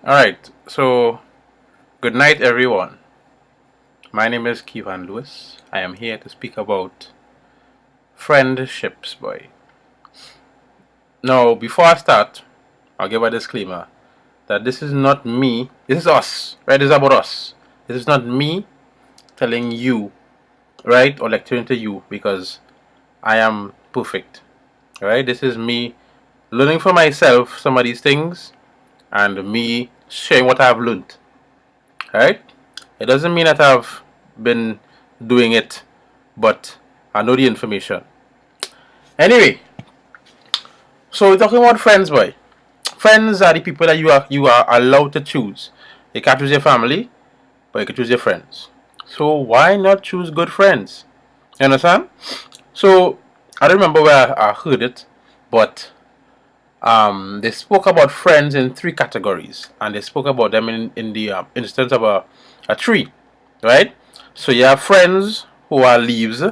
Alright, so good night, everyone. My name is Kevin Lewis. I am here to speak about friendships, boy. Now, before I start, I'll give a disclaimer that this is not me, this is us, right? This is about us. This is not me telling you, right, or lecturing to you because I am perfect, right? This is me learning for myself some of these things and me sharing what I've learned, right? It doesn't mean that I've been doing it, but I know the information. Anyway, so we're talking about friends, boy. Friends are the people that you are allowed to choose. You can't choose your family, but you can choose your friends. So why not choose good friends? You understand? So I don't remember where I heard it, but they spoke about friends in three categories, and they spoke about them in the instance of a tree, right? So you have friends who are leaves,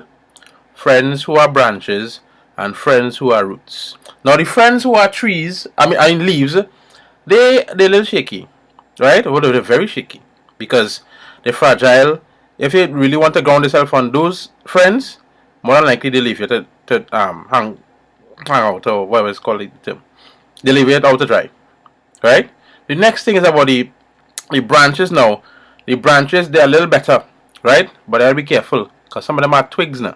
friends who are branches, and friends who are roots. Now the friends who are trees, I mean leaves, they're a little shaky, right? Well, they're very shaky because they're fragile. If you really want to ground yourself on those friends, more than likely they leave you to hang out or whatever it's called. They leave it out to dry, right? The next thing is about the branches now. The branches they're a little better, right? But I gotta be careful because some of them are twigs now,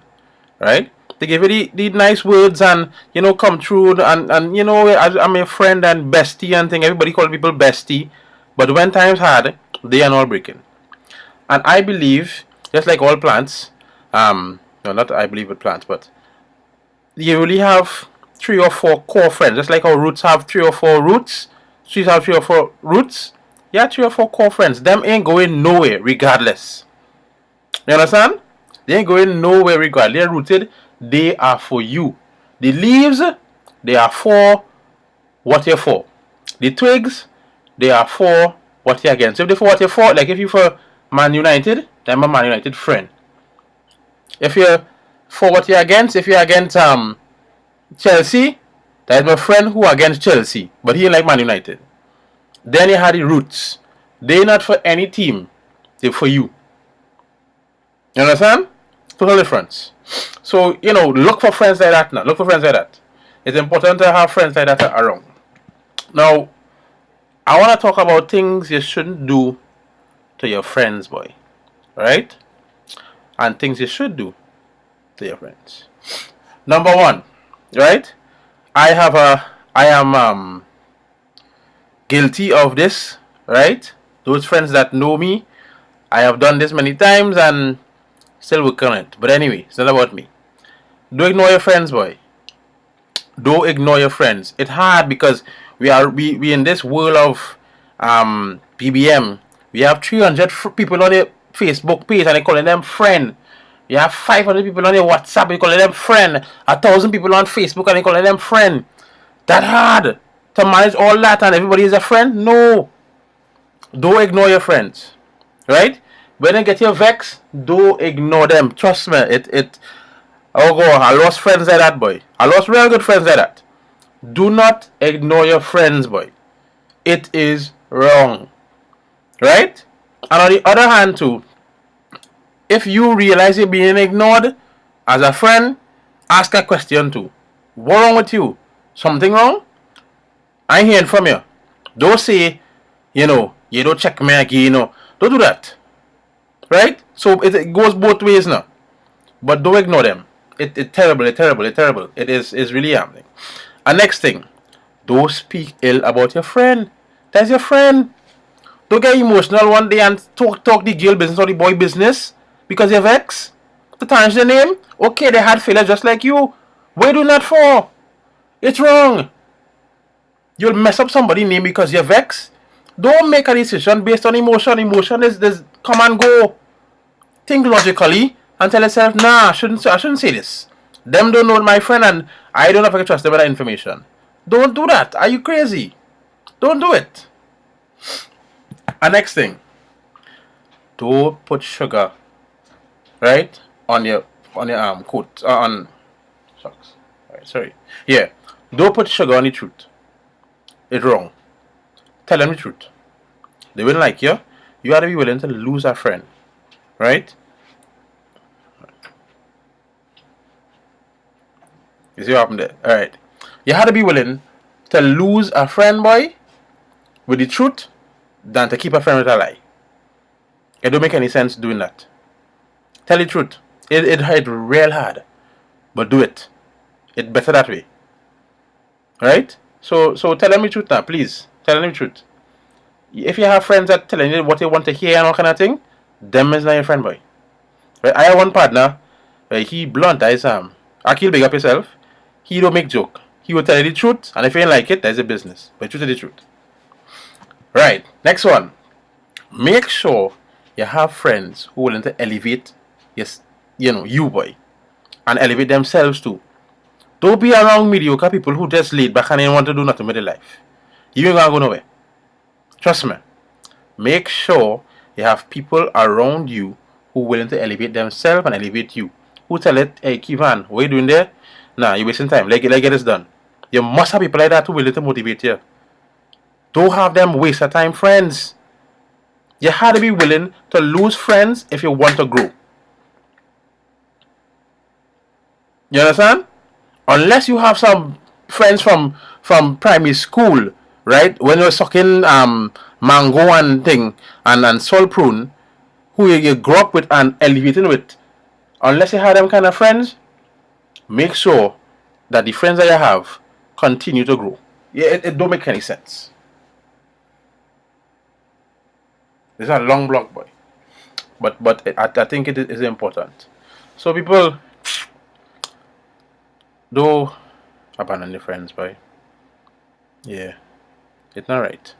right? They give you the nice words and come through and I'm your friend and bestie and thing. Everybody call people bestie, but when times hard, they are not breaking. And I believe, just like all plants, no, not I believe with plants, but you really have three or four core friends. Just like our roots have three or four roots, trees have three or four roots. Yeah, three or four core friends. Them ain't going nowhere regardless. You understand? They ain't going nowhere regardless. They're rooted. They are for you. The leaves, they are for what you're for. The twigs, they are for what you're against. If they're for what you're for, like if you're for Man United, then I'm a Man United friend. If you're for what you're against, if you're against Chelsea, that is my friend who against Chelsea, but he ain't like Man United. Then you had the roots. They're not for any team. They're for you. You understand? Total difference. So, look for friends like that now. Look for friends like that. It's important to have friends like that around. Now, I want to talk about things you shouldn't do to your friends, boy. Right? And things you should do to your friends. Number one, right? I am guilty of this, right? Those friends that know me, I have done this many times and still working on it. But anyway, it's not about me. Don't ignore your friends, boy. Don't ignore your friends. It's hard because we in this world of BBM. We have 300 people on your Facebook page and they calling them friend. You have 500 people on your WhatsApp and you calling them friend. 1,000 people on Facebook and they calling them friend. That hard to manage all that and everybody is a friend? No. Don't ignore your friends. Right? When they get your vex, don't ignore them. Trust me. Oh god, I lost friends like that, boy. I lost real good friends like that. Do not ignore your friends, boy. It is wrong. Right? And on the other hand too, if you realize you're being ignored as a friend, ask a question too. What wrong with you? Something wrong? I'm hearing from you. Don't say, you don't check me again. Don't do that. Right? So it goes both ways now. But don't ignore them. It's terrible, it's terrible, it's terrible. It's really happening. And next thing, don't speak ill about your friend. That's your friend. Don't get emotional one day and talk the girl business or the boy business because you're vex. To tarnish their name. Okay, they had failure just like you. What are you doing that for? It's wrong. You'll mess up somebody's name because you're vexed. Don't make a decision based on emotion. Emotion is come and go. Think logically and tell yourself, nah, I shouldn't say this. Them don't know my friend and I don't know if I can trust them with that information. Don't do that. Are you crazy? Don't do it. And next thing, don't put sugar, right, on your coat on socks. Right, sorry. Yeah, don't put sugar on the truth. It's wrong. Tell them the truth. they wouldn't like you. You had to be willing to lose a friend, right? You see what happened there? All right. You had to be willing to lose a friend, boy, with the truth, than to keep a friend with a lie. It don't make any sense doing that. Tell the truth. It hurt real hard, but do it. It's better that way, right? So tell them the truth now, please. Tell them the truth. If you have friends that telling you what they want to hear and all kind of thing, them is not your friend, boy. Right? I have one partner. Right? He blunt. I Sam. Akil, big up yourself. He don't make joke. He will tell you the truth, and if you ain't like it, that's a business. But truth is the truth. Right. Next one. Make sure you have friends who willing to elevate, yes, you boy, and elevate themselves too. Don't be around mediocre people who just laid back and ain't want to do nothing with their life. You ain't gonna go nowhere. Trust me. Make sure you have people around you who willing to elevate themselves and elevate you. Who tell it, hey Kivan, what you doing there? Nah, you're wasting time. Let's get this done. You must have people like that who willing to motivate you. Don't have them waste your time, friends. You had to be willing to lose friends if you want to grow. You understand? Unless you have some friends from primary school, right? When you're sucking mango and thing and soul prune, who you grew up with and elevating with. Unless you have them kind of friends, make sure that the friends that you have continue to grow. Yeah, it don't make any sense. This is a long block, boy. But I think it is important. So people, do abandon your friends, boy. Yeah, it's not right.